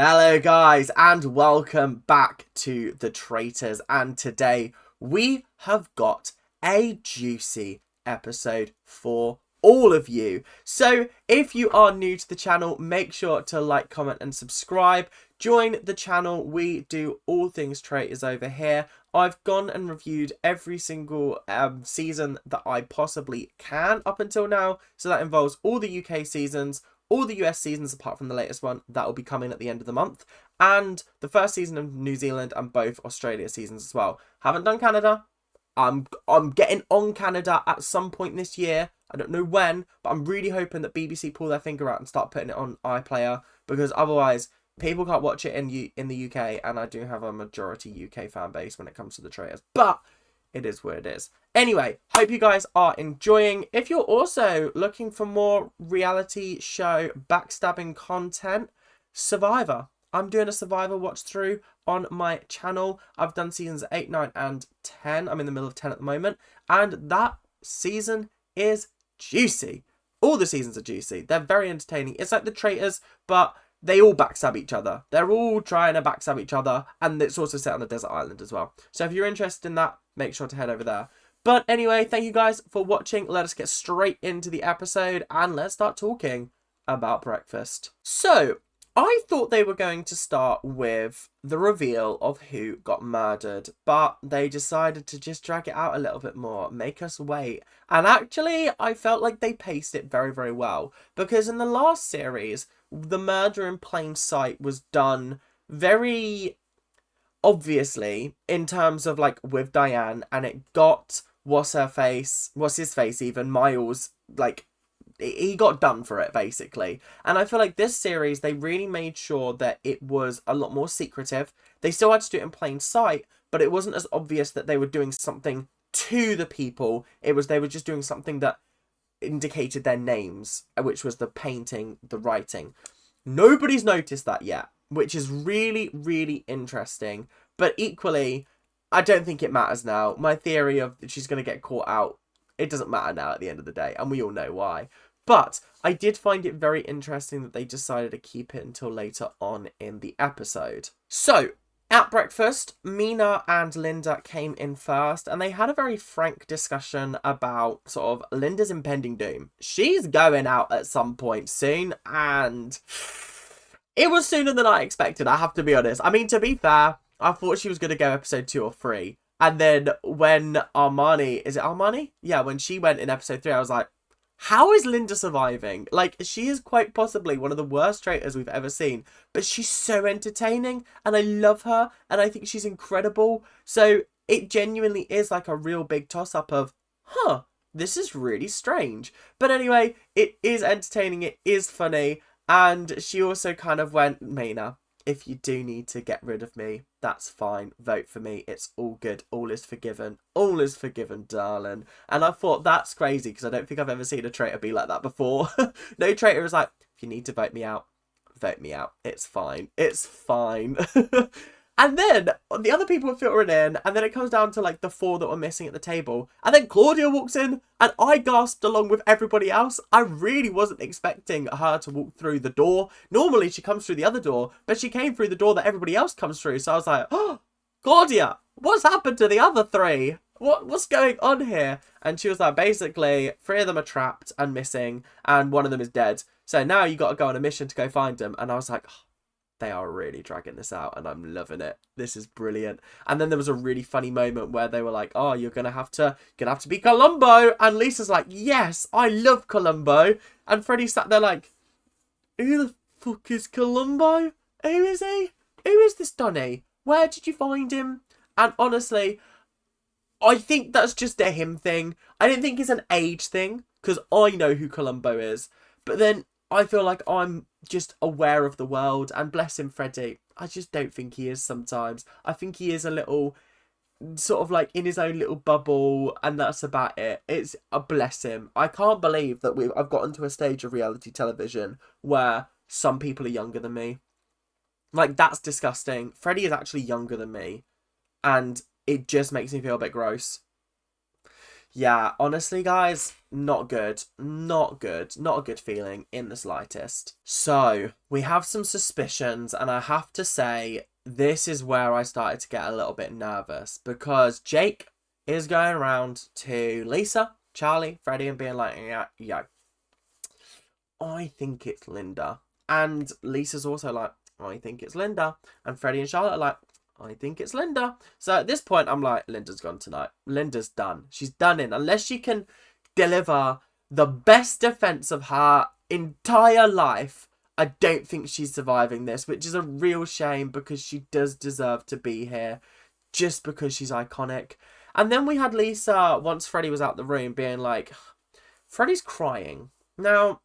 Hello guys and welcome back to the Traitors, and today we have got a juicy episode for all of you. So if you are new to the channel, make sure to like, comment and subscribe. Join the channel. We do all things Traitors over here. I've gone and reviewed every single season that I possibly can up until now, so that involves all the UK seasons, all the US seasons apart from the latest one that will be coming at the end of the month, and the first season of New Zealand and both Australia seasons as well. Haven't done Canada. I'm getting on Canada at some point this year. I don't know when, but I'm really hoping that BBC pull their finger out and start putting it on iPlayer, because otherwise people can't watch it in the UK, and I do have a majority UK fan base when it comes to the Traitors. But it is what it is. Anyway, hope you guys are enjoying. If you're also looking for more reality show backstabbing content, Survivor. I'm doing a Survivor watch through on my channel. I've done seasons 8, 9 and 10. I'm in the middle of 10 at the moment. And that season is juicy. All the seasons are juicy. They're very entertaining. It's like the Traitors, but they all backstab each other. They're all trying to backstab each other. And it's also set on a desert island as well. So if you're interested in that, make sure to head over there. But anyway, thank you guys for watching. Let us get straight into the episode and let's start talking about breakfast. So, I thought they were going to start with the reveal of who got murdered, but they decided to just drag it out a little bit more, make us wait. And actually, I felt like they paced it very, very well, because in the last series, the murder in plain sight was done very obviously in terms of like with Diane, and it got what's his face even, Miles, like he got done for it basically. And I feel like this series, they really made sure that it was a lot more secretive. They still had to do it in plain sight, but it wasn't as obvious that they were doing something to the people. It was they were just doing something that indicated their names, which was the painting, the writing. Nobody's noticed that yet, which is really, really interesting. But equally, I don't think it matters now. My theory of she's going to get caught out, it doesn't matter now at the end of the day, and we all know why. But I did find it very interesting that they decided to keep it until later on in the episode. So, at breakfast, Mina and Linda came in first, and they had a very frank discussion about sort of Linda's impending doom. She's going out at some point soon, and it was sooner than I expected, I have to be honest. I mean, to be fair, I thought she was going to go episode 2 or 3. And then when Armani, is it Armani? Yeah, when she went in episode 3, I was like, how is Linda surviving? Like, she is quite possibly one of the worst traitors we've ever seen. But she's so entertaining, and I love her, and I think she's incredible. So it genuinely is like a real big toss-up of, huh, this is really strange. But anyway, it is entertaining, it is funny. And she also kind of went, Mina, if you do need to get rid of me, that's fine. Vote for me. It's all good. All is forgiven. All is forgiven, darling. And I thought, that's crazy, because I don't think I've ever seen a traitor be like that before. No traitor is like, if you need to vote me out, vote me out. It's fine. It's fine. And then the other people were filtering in, and then it comes down to like the 4 that were missing at the table. And then Claudia walks in, and I gasped along with everybody else. I really wasn't expecting her to walk through the door. Normally she comes through the other door, but she came through the door that everybody else comes through. So I was like, oh, Claudia, what's happened to the other 3? What's going on here? And she was like, basically, 3 of them are trapped and missing, and 1 of them is dead. So now you got to go on a mission to go find them. And I was like, oh, they are really dragging this out, and I'm loving it. This is brilliant. And then there was a really funny moment where they were like, oh, you're gonna have to be Columbo. And Lisa's like, yes, I love Columbo. And Freddie sat there like, who the fuck is Columbo? Who is he? Who is this Donny? Where did you find him? And honestly, I think that's just a him thing. I don't think it's an age thing, because I know who Columbo is. But then I feel like I'm just aware of the world, and bless him, Freddie, I just don't think he is sometimes. I think he is a little sort of like in his own little bubble, and that's about it. It's a bless him. I can't believe that I've gotten to a stage of reality television where some people are younger than me. Like, that's disgusting. Freddie is actually younger than me, and it just makes me feel a bit gross. Yeah, honestly, guys, not good. Not good. Not a good feeling in the slightest. So, we have some suspicions, and I have to say, this is where I started to get a little bit nervous because Jake is going around to Lisa, Charlie, Freddie, and being like, yeah, I think it's Linda. And Lisa's also like, I think it's Linda. And Freddie and Charlotte are like, I think it's Linda. So at this point, I'm like, Linda's gone tonight. Linda's done. She's done in. Unless she can deliver the best defense of her entire life, I don't think she's surviving this, which is a real shame because she does deserve to be here just because she's iconic. And then we had Lisa, once Freddie was out the room, being like, Freddie's crying. Now,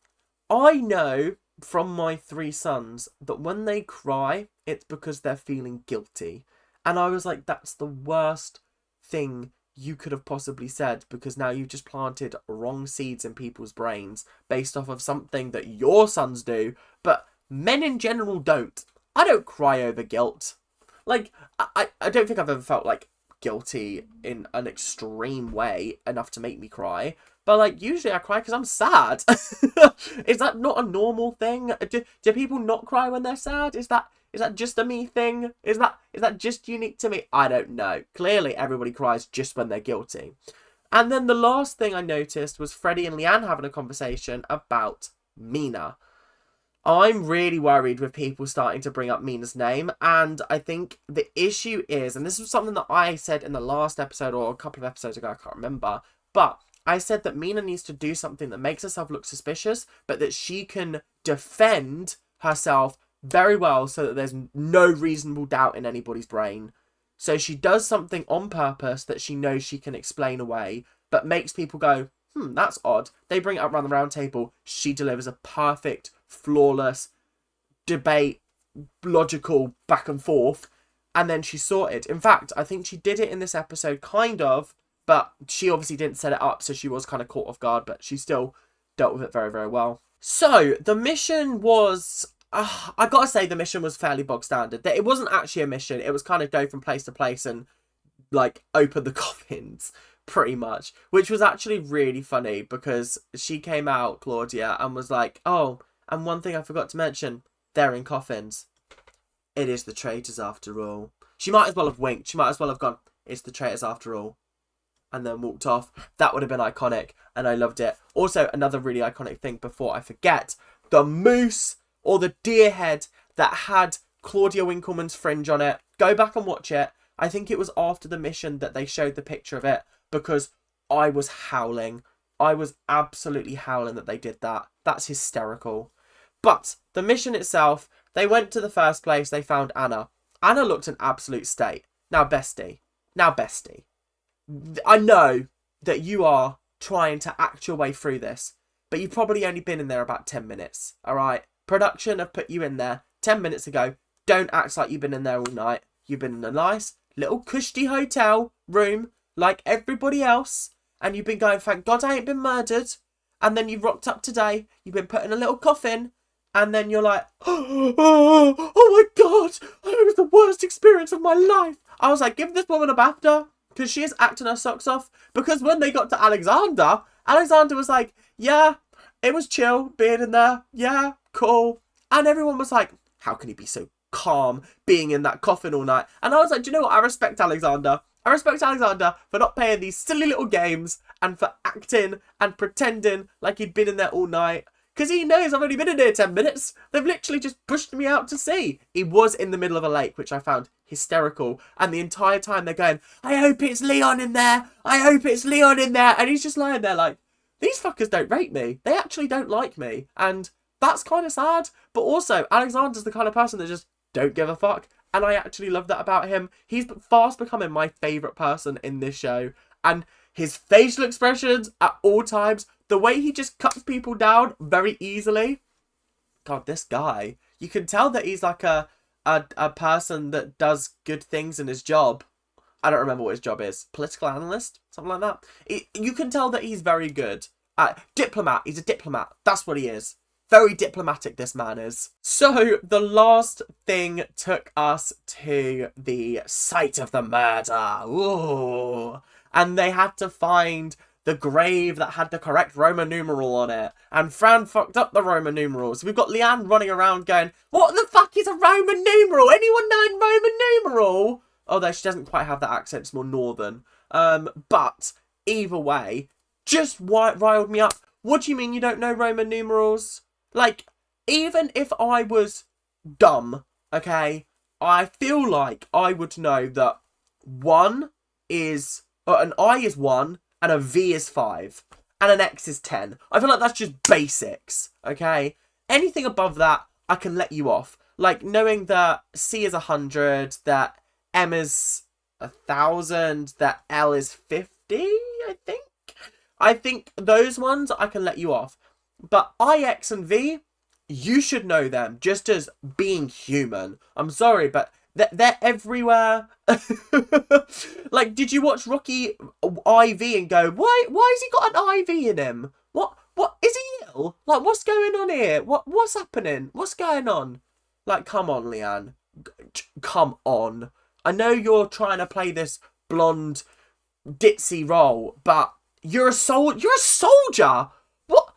I know from my 3 sons that when they cry, it's because they're feeling guilty. And I was like, that's the worst thing you could have possibly said, because now you've just planted wrong seeds in people's brains based off of something that your sons do, but men in general don't. I don't cry over guilt. Like, I don't think I've ever felt like guilty in an extreme way enough to make me cry. But, like, usually I cry because I'm sad. Is that not a normal thing? Do people not cry when they're sad? Is that just a me thing? Is that just unique to me? I don't know. Clearly, everybody cries just when they're guilty. And then the last thing I noticed was Freddie and Leanne having a conversation about Mina. I'm really worried with people starting to bring up Mina's name, and I think the issue is, and this was something that I said in the last episode or a couple of episodes ago, I can't remember, but I said that Mina needs to do something that makes herself look suspicious, but that she can defend herself very well so that there's no reasonable doubt in anybody's brain. So she does something on purpose that she knows she can explain away, but makes people go, that's odd. They bring it up around the round table. She delivers a perfect, flawless debate, logical back and forth, and then she sorted. In fact, I think she did it in this episode, kind of, but she obviously didn't set it up, so she was kind of caught off guard, but she still dealt with it very, very well. So, the mission was... I gotta say, the mission was fairly bog standard. It wasn't actually a mission. It was kind of go from place to place and, like, open the coffins, pretty much. Which was actually really funny, because she came out, Claudia, and was like, oh, and one thing I forgot to mention, they're in coffins. It is the traitors after all. She might as well have winked. She might as well have gone, it's the traitors after all, and then walked off. That would have been iconic, and I loved it. Also, another really iconic thing before I forget, the moose or the deer head that had Claudia Winkleman's fringe on it. Go back and watch it. I think it was after the mission that they showed the picture of it, because I was howling. I was absolutely howling that they did that. That's hysterical. But the mission itself, they went to the first place, they found Anna. Anna looked an absolute state. Now, bestie. I know that you are trying to act your way through this, but you've probably only been in there about 10 minutes, alright? Production have put you in there 10 minutes ago. Don't act like you've been in there all night. You've been in a nice little cushy hotel room like everybody else, and you've been going, thank God I ain't been murdered. And then you've rocked up today, you've been put in a little coffin, and then you're like, oh my God, it was the worst experience of my life. I was like, give this woman a BAFTA, because she is acting her socks off. Because when they got to Alexander was like, yeah, it was chill being in there. Yeah, cool. And everyone was like, how can he be so calm being in that coffin all night? And I was like, do you know what? I respect Alexander. I respect Alexander for not playing these silly little games and for acting and pretending like he'd been in there all night. Because he knows I've only been in here 10 minutes. They've literally just pushed me out to sea. He was in the middle of a lake, which I found hysterical. And the entire time they're going, I hope it's Leon in there. I hope it's Leon in there. And he's just lying there like, these fuckers don't rate me. They actually don't like me. And that's kind of sad. But also, Alexander's the kind of person that just don't give a fuck. And I actually love that about him. He's fast becoming my favourite person in this show. And his facial expressions at all times, the way he just cuts people down very easily. God, this guy. You can tell that he's like a person that does good things in his job. I don't remember what his job is. Political analyst? Something like that. You can tell that he's very good. Diplomat. He's a diplomat. That's what he is. Very diplomatic, this man is. So, the last thing took us to the site of the murder. Ooh. And they had to find the grave that had the correct Roman numeral on it. And Fran fucked up the Roman numerals. We've got Leanne running around going, what the fuck is a Roman numeral? Anyone knowing Roman numeral? Although she doesn't quite have that accent, it's more northern. But either way, just riled me up. What do you mean you don't know Roman numerals? Like, even if I was dumb, okay, I feel like I would know that 1 is... an I is 1, and a V is 5, and an X is 10. I feel like that's just basics, okay? Anything above that, I can let you off. Like, knowing that C is 100, that M is 1,000, that L is 50, I think? I think those ones, I can let you off. But I, X, and V, you should know them, just as being human. I'm sorry, but... they're everywhere. Like, did you watch Rocky IV and go, why has he got an IV in him? What is he ill? Like, what's going on here? What's happening? What's going on? Like, come on, Leanne. Come on. I know you're trying to play this blonde ditzy role, but you're a soldier. What?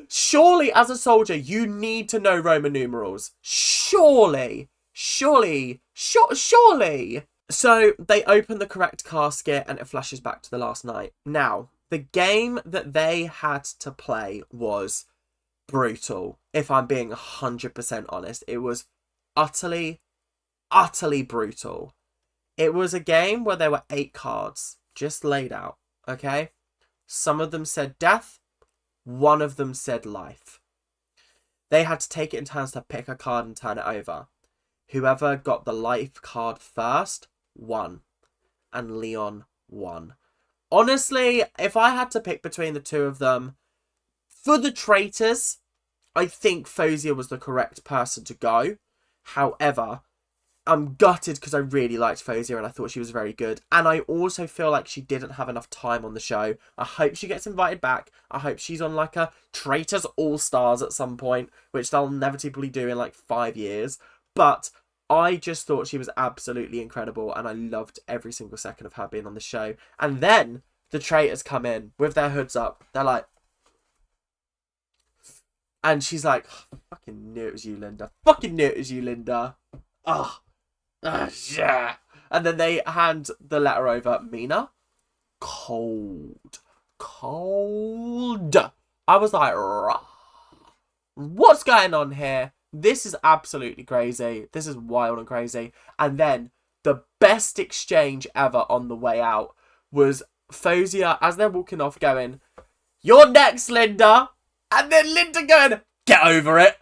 Surely, as a soldier, you need to know Roman numerals. Surely. So, they open the correct casket and it flashes back to the last night. Now, the game that they had to play was brutal. If I'm being 100% honest, it was utterly brutal. It was a game where there were 8 cards just laid out, okay? Some of them said death. One of them said life. They had to take it in turns to pick a card and turn it over. Whoever got the life card first won. And Leon won. Honestly, if I had to pick between the two of them, for the traitors, I think Fozia was the correct person to go. However, I'm gutted because I really liked Fozia and I thought she was very good. And I also feel like she didn't have enough time on the show. I hope she gets invited back. I hope she's on like a Traitors All-Stars at some point, which they'll inevitably do in like 5 years. But I just thought she was absolutely incredible and I loved every single second of her being on the show. And then the traitors come in with their hoods up. They're like... And she's like, oh, I fucking knew it was you, Linda. Fucking knew it was you, Linda. Oh. Yeah. And then they hand the letter over. Mina? Cold. I was like, rah. What's going on here? This is absolutely crazy. This is wild and crazy. And then the best exchange ever on the way out was Fozia, as they're walking off, going, "You're next, Linda." And then Linda going, "Get over it."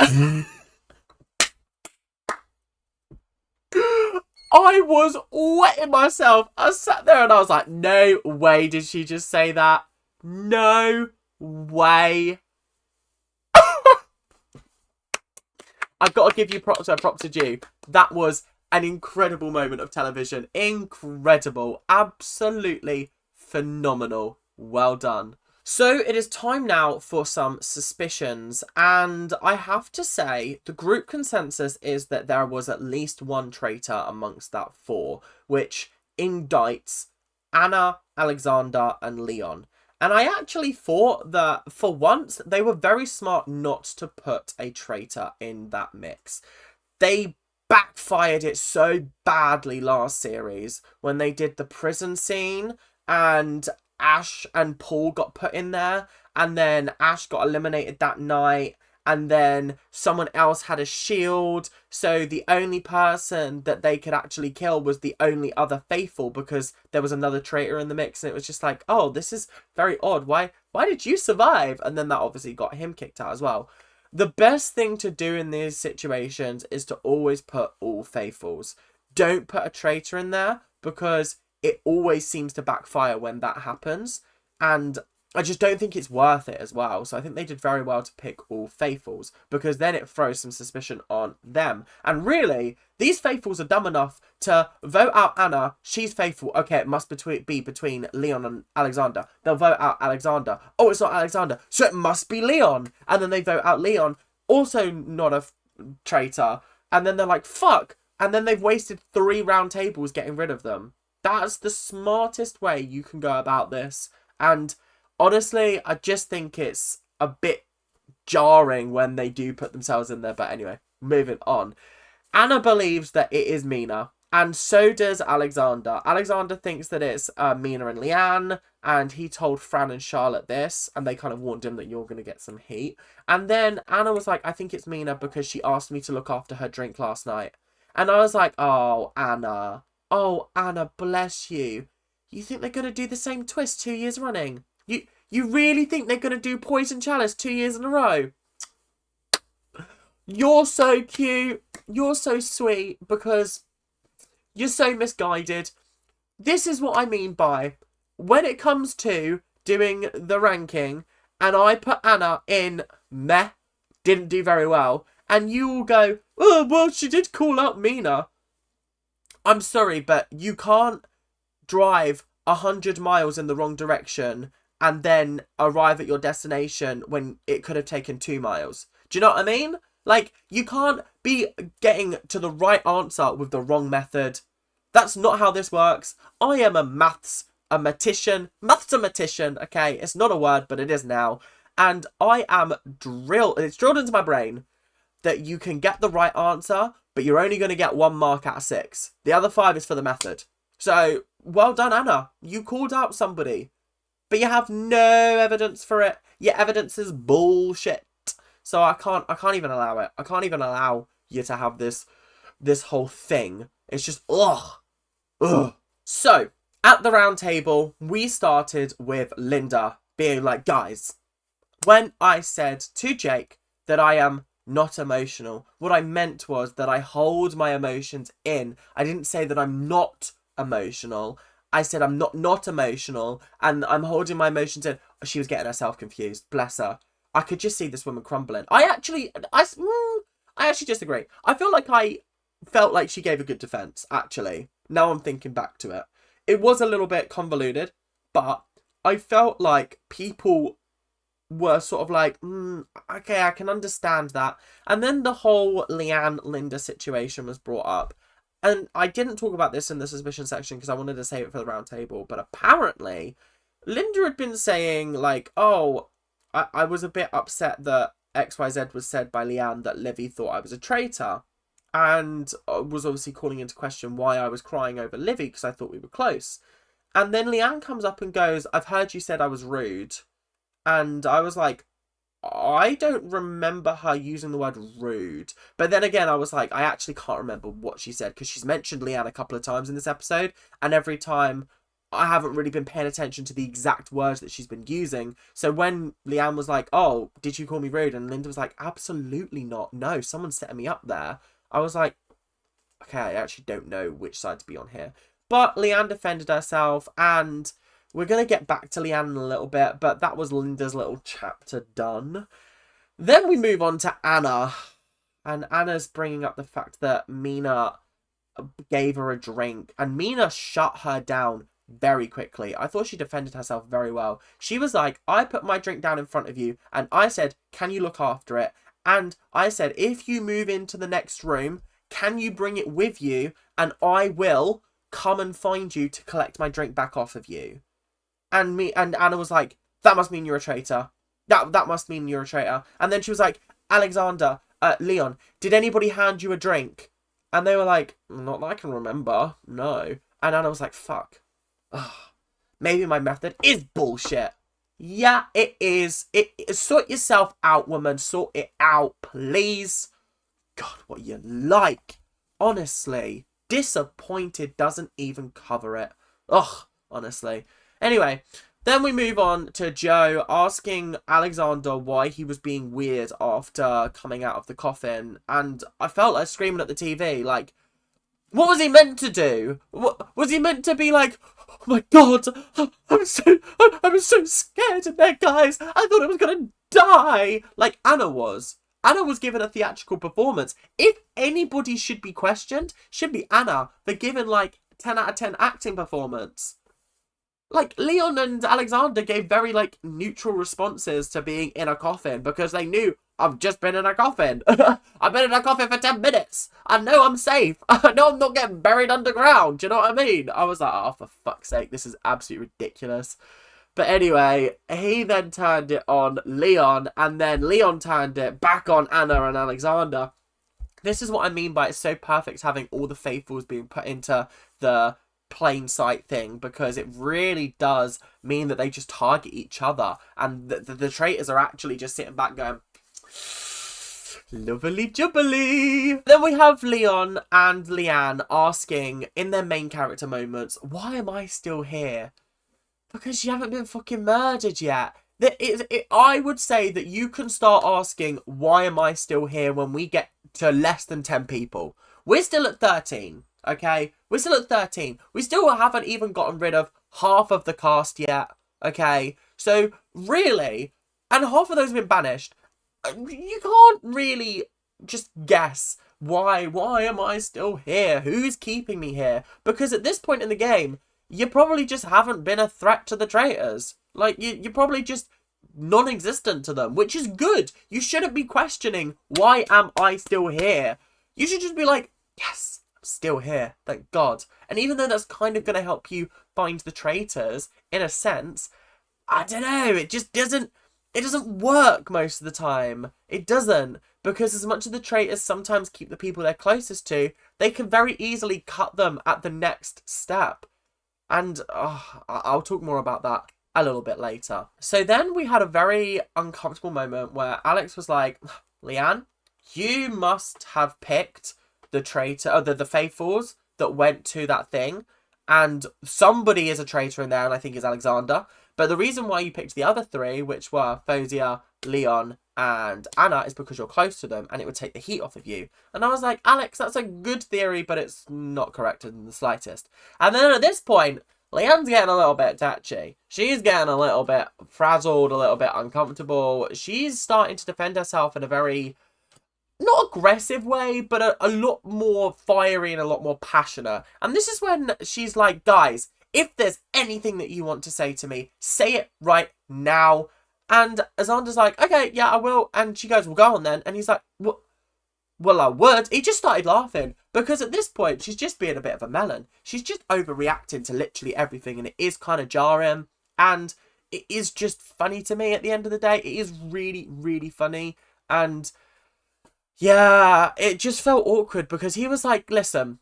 I was wetting myself. I sat there and I was like, no way did she just say that. No way. I've got to give you props are due. That was an incredible moment of television. Incredible. Absolutely phenomenal. Well done. So it is time now for some suspicions, and I have to say the group consensus is that there was at least one traitor amongst that 4, which indicts Anna, Alexander and Leon. And I actually thought that for once they were very smart not to put a traitor in that mix. They backfired it so badly last series when they did the prison scene and Ash and Paul got put in there, and then Ash got eliminated that night, and then someone else had a shield, so the only person that they could actually kill was the only other faithful because there was another traitor in the mix, and it was just like, oh, this is very odd. Why did you survive? And then that obviously got him kicked out as well. The best thing to do in these situations is to always put all faithfuls. Don't put a traitor in there because it always seems to backfire when that happens, and I just don't think it's worth it as well. So I think they did very well to pick all faithfuls because then it throws some suspicion on them. And really, these faithfuls are dumb enough to vote out Anna. She's faithful. Okay, it must be between Leon and Alexander. They'll vote out Alexander. Oh, it's not Alexander, so it must be Leon. And then they vote out Leon, also not a traitor. And then they're like, fuck. And then they've wasted 3 round tables getting rid of them. That's the smartest way you can go about this. And honestly, I just think it's a bit jarring when they do put themselves in there. But anyway, moving on. Anna believes that it is Mina, and so does Alexander. Alexander thinks that it's Mina and Leanne, and he told Fran and Charlotte this, and they kind of warned him that you're going to get some heat. And then Anna was like, I think it's Mina because she asked me to look after her drink last night. And I was like, oh, Anna. Oh, Anna, bless you. You think they're going to do the same twist 2 years running? You really think they're going to do Poison Chalice 2 years in a row? You're so cute. You're so sweet because you're so misguided. This is what I mean by when it comes to doing the ranking and I put Anna in meh, didn't do very well, and you all go, oh, well, she did call out Mina. I'm sorry, but you can't drive 100 miles in the wrong direction and then arrive at your destination when it could have taken 2 miles. Do you know what I mean? Like, you can't be getting to the right answer with the wrong method. That's not how this works. I am a mathematician, okay? It's not a word, but it is now. And I am it's drilled into my brain that you can get the right answer, but you're only going to get 1 mark out of 6. The other 5 is for the method. So, well done, Anna. You called out somebody, but you have no evidence for it. Your evidence is bullshit. So I can't even allow it. I can't even allow you to have this whole thing. It's just, ugh. So, at the round table, we started with Linda being like, guys, when I said to Jake that I am not emotional, what I meant was that I hold my emotions in. I didn't say that I'm not emotional. I said I'm not emotional, and I'm holding my emotions in. She was getting herself confused. Bless her. I could just see this woman crumbling. I actually disagree. I feel like I felt like she gave a good defense, actually. Now I'm thinking back to it. It was a little bit convoluted, but I felt like people were sort of like, okay, I can understand that. And then the whole Leanne-Linda situation was brought up. And I didn't talk about this in the suspicion section because I wanted to save it for the round table. But apparently, Linda had been saying, like, oh, I was a bit upset that XYZ was said by Leanne that Livy thought I was a traitor. And was obviously calling into question why I was crying over Livy because I thought we were close. And then Leanne comes up and goes, I've heard you said I was rude. And I was like, I don't remember her using the word rude. But then again, I was like, I actually can't remember what she said because she's mentioned Leanne a couple of times in this episode. And every time I haven't really been paying attention to the exact words that she's been using. So when Leanne was like, oh, did you call me rude? And Linda was like, absolutely not. No, someone's setting me up there. I was like, okay, I actually don't know which side to be on here. But Leanne defended herself, and we're going to get back to Leanne in a little bit, but that was Linda's little chapter done. Then we move on to Anna, and Anna's bringing up the fact that Mina gave her a drink, and Mina shut her down very quickly. I thought she defended herself very well. She was like, I put my drink down in front of you, and I said, can you look after it? And I said, if you move into the next room, can you bring it with you? And I will come and find you to collect my drink back off of you. And Anna was like, that must mean you're a traitor. That must mean you're a traitor. And then she was like, Alexander, Leon, did anybody hand you a drink? And they were like, not that I can remember. No. And Anna was like, fuck. Ugh. Maybe my method is bullshit. Yeah, it is. Sort yourself out, woman. Sort it out, please. God, what you like. Honestly. Disappointed doesn't even cover it. Ugh, honestly. Anyway, then we move on to Joe asking Alexander why he was being weird after coming out of the coffin. And I felt like screaming at the TV, like, what was he meant to do? What was he meant to be like, oh my god, I was so scared in there, guys. I thought I was going to die. Like Anna was. Anna was given a theatrical performance. If anybody should be questioned, should be Anna for giving like 10 out of 10 acting performance. Like, Leon and Alexander gave very, like, neutral responses to being in a coffin because they knew I've just been in a coffin. I've been in a coffin for 10 minutes. I know I'm safe. I know I'm not getting buried underground. Do you know what I mean? I was like, oh, for fuck's sake, this is absolutely ridiculous. But anyway, he then turned it on Leon, and then Leon turned it back on Anna and Alexander. This is what I mean by it's so perfect having all the faithfuls being put into the plain sight thing, because it really does mean that they just target each other, and the traitors are actually just sitting back going, lovely jubbly. Then we have Leon and Leanne asking in their main character moments, why am I still here? Because you haven't been fucking murdered yet. I would say that you can start asking, why am I still here, when we get to less than 10 people. We're still at 13, okay? We're still at 13. We still haven't even gotten rid of half of the cast yet, okay? So, really, and half of those have been banished, you can't really just guess, why am I still here? Who's keeping me here? Because at this point in the game, you probably just haven't been a threat to the traitors. Like, you're probably just non-existent to them, which is good. You shouldn't be questioning, why am I still here? You should just be like, yes, I'm still here, thank God. And even though that's kind of going to help you find the traitors, in a sense, I don't know, it just doesn't work most of the time. It doesn't, because as much as the traitors sometimes keep the people they're closest to, they can very easily cut them at the next step. And I'll talk more about that a little bit later. So then we had a very uncomfortable moment where Alex was like, Leanne, you must have picked the traitor, or the faithfuls that went to that thing, and somebody is a traitor in there, and I think it's Alexander. But the reason why you picked the other three, which were Fozia, Leon, and Anna, is because you're close to them, and it would take the heat off of you. And I was like, Alex, that's a good theory, but it's not correct in the slightest. And then at this point, Leanne's getting a little bit touchy. She's getting a little bit frazzled, a little bit uncomfortable. She's starting to defend herself in a very, not aggressive way, but a lot more fiery and a lot more passionate. And this is when she's like, guys, if there's anything that you want to say to me, say it right now. And Xander's like, okay, yeah, I will. And she goes, well, go on then. And he's like, well, I would. He just started laughing, because at this point, she's just being a bit of a melon. She's just overreacting to literally everything, and it is kind of jarring, and it is just funny to me at the end of the day. It is really, really funny, and yeah, it just felt awkward, because he was like, listen,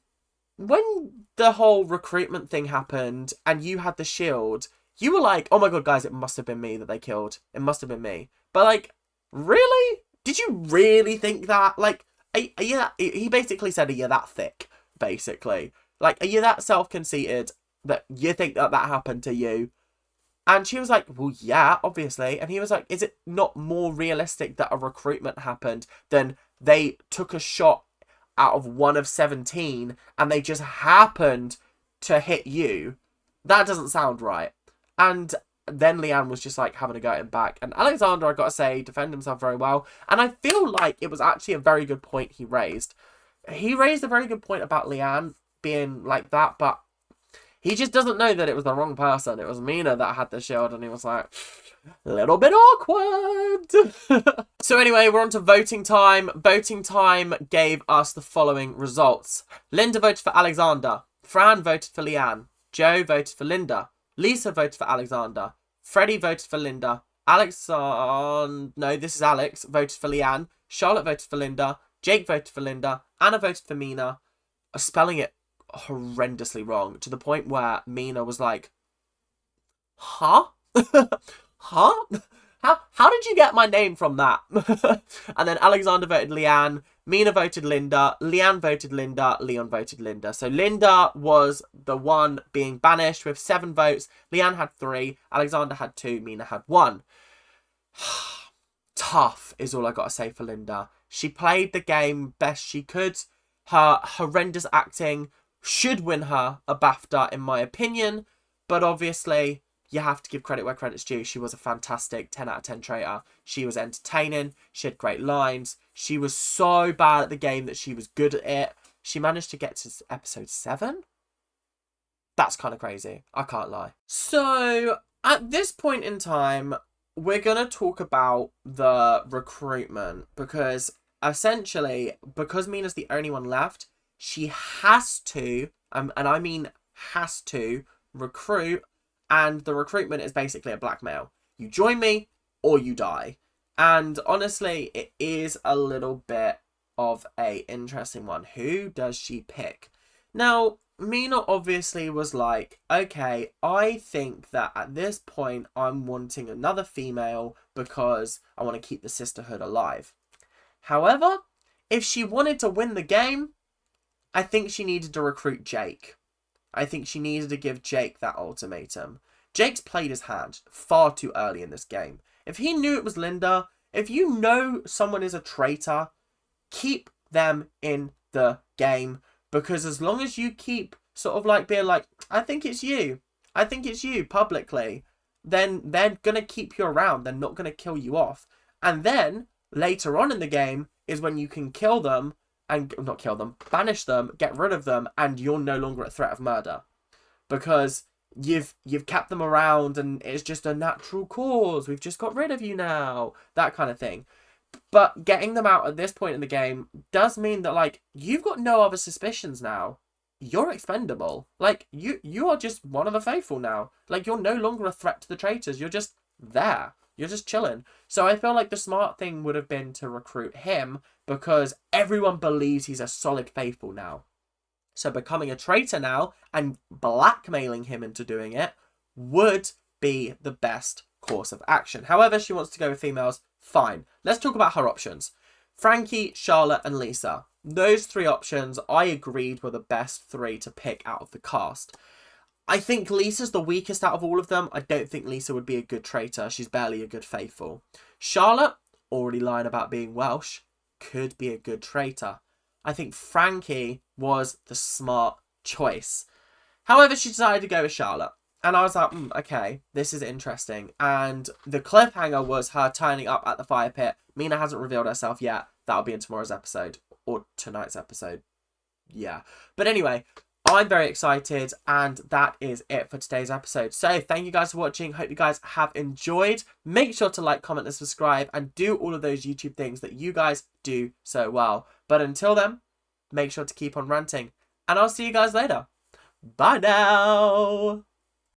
when the whole recruitment thing happened, and you had the shield, you were like, oh my god, guys, it must have been me that they killed. It must have been me. But like, really? Did you really think that? Like, he basically said, are you that thick, basically? Like, are you that self-conceited that you think that happened to you? And she was like, well, yeah, obviously. And he was like, is it not more realistic that a recruitment happened than they took a shot out of 1 of 17 and they just happened to hit you? That doesn't sound right. And then Leanne was just like having a go at him back. And Alexander, I gotta say, defended himself very well. And I feel like it was actually a very good point he raised. He raised a very good point about Leanne being like that, but he just doesn't know that it was the wrong person. It was Mina that had the shield, and he was like, a little bit awkward. So anyway, we're on to voting time. Voting time gave us the following results. Linda voted for Alexander. Fran voted for Leanne. Joe voted for Linda. Lisa voted for Alexander. Freddie voted for Linda. Alex, no, this is Alex, voted for Leanne. Charlotte voted for Linda. Jake voted for Linda. Anna voted for Mina. Spelling it horrendously wrong, to the point where Mina was like, huh? Huh? How did you get my name from that? And then Alexander voted Leanne. Mina voted Linda. Leanne voted Linda. Leon voted Linda. So Linda was the one being banished with 7 votes. Leanne had 3. Alexander had 2. Mina had 1. Tough is all I got to say for Linda. She played the game best she could. Her horrendous acting should win her a BAFTA, in my opinion. But obviously, you have to give credit where credit's due. She was a fantastic 10 out of 10 traitor. She was entertaining. She had great lines. She was so bad at the game that she was good at it. She managed to get to episode 7. That's kind of crazy. I can't lie. So, at this point in time, we're going to talk about the recruitment because essentially, because Mina's the only one left, she has to, and I mean has to, recruit, and the recruitment is basically a blackmail. You join me or you die. And honestly, it is a little bit of a interesting one. Who does she pick? Now, Mina obviously was like, okay, I think that at this point I'm wanting another female because I want to keep the sisterhood alive. However, if she wanted to win the game, I think she needed to recruit Jake. I think she needed to give Jake that ultimatum. Jake's played his hand far too early in this game. If he knew it was Linda, if you know someone is a traitor, keep them in the game. Because as long as you keep sort of like being like, I think it's you publicly, then they're going to keep you around. They're not going to kill you off. And then later on in the game is when you can kill them and not kill them, banish them, get rid of them, and you're no longer a threat of murder. Because you've kept them around and it's just a natural cause. We've just got rid of you now. That kind of thing. But getting them out at this point in the game does mean that, like, you've got no other suspicions now. You're expendable. Like, you are just one of the faithful now. Like, you're no longer a threat to the traitors. You're just there. You're just chilling. So I feel like the smart thing would have been to recruit him because everyone believes he's a solid faithful now. So becoming a traitor now and blackmailing him into doing it would be the best course of action. However, she wants to go with females. Fine. Let's talk about her options. Frankie, Charlotte, and Lisa. Those three options I agreed were the best three to pick out of the cast. I think Lisa's the weakest out of all of them. I don't think Lisa would be a good traitor. She's barely a good faithful. Charlotte, already lying about being Welsh, could be a good traitor. I think Frankie was the smart choice. However, she decided to go with Charlotte. And I was like, okay, this is interesting. And the cliffhanger was her turning up at the fire pit. Mina hasn't revealed herself yet. That'll be in tomorrow's episode. Or tonight's episode. Yeah. But anyway, I'm very excited. And that is it for today's episode. So thank you guys for watching. Hope you guys have enjoyed. Make sure to like, comment, and subscribe. And do all of those YouTube things that you guys do so well. But until then, make sure to keep on ranting. And I'll see you guys later. Bye now.